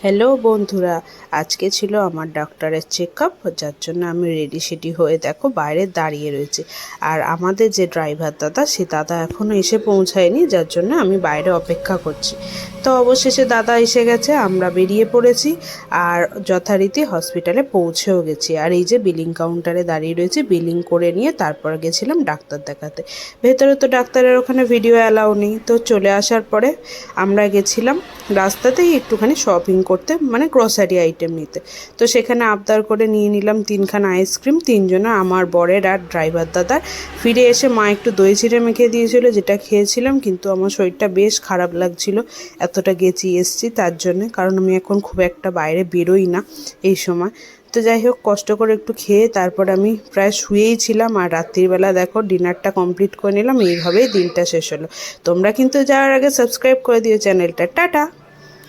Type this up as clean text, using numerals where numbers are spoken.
Hello বন্ধুরা, আজকে ছিল আমার ডাক্তারের চেকআপ, যার জন্য আমি রেডি সেডি হয়ে দেখো বাইরে দাঁড়িয়ে রয়েছি। আর আমাদের যে ড্রাইভার দাদা, সে দাদা এখনও এসে পৌঁছায়নি, যার জন্য আমি বাইরে অপেক্ষা করছি। তো অবশেষে দাদা এসে গেছে, আমরা বেরিয়ে পড়েছি আর যথারীতি হসপিটালে পৌঁছেও গেছি। আর এই যে বিলিং কাউন্টারে দাঁড়িয়ে রয়েছি, বিলিং করে নিয়ে তারপর গেছিলাম ডাক্তার দেখাতে। ভেতরে তো ডাক্তারের ওখানে ভিডিও অ্যালাউ নেই, তো চলে আসার পরে আমরা গেছিলাম রাস্তাতেই একটুখানি শপিং করতে, মানে গ্রসারি আইটেম নিতে। তো সেখানে আবদার করে নিয়ে নিলাম 3খানা আইসক্রিম, তিনজনে, আমার বরের আর ড্রাইভার দাদার। ফিরে এসে মা একটু দই চিড়ে মেখে দিয়েছিল, যেটা খেয়েছিলাম, কিন্তু আমার শরীরটা বেশ খারাপ লাগছিল, এতটা গেছি এসছি তার জন্যে, কারণ আমি এখন খুব একটা বাইরে বেরোই না এই সময়। তো যাই হোক, কষ্ট করে একটু খেয়ে তারপর আমি প্রায় শুয়েই ছিলাম। আর রাত্রিবেলা দেখো ডিনারটা কমপ্লিট করে নিলাম, এইভাবেই দিনটা শেষ হলো। তোমরা কিন্তু যাওয়ার আগে সাবস্ক্রাইব করে দিও চ্যানেলটা। টাটা।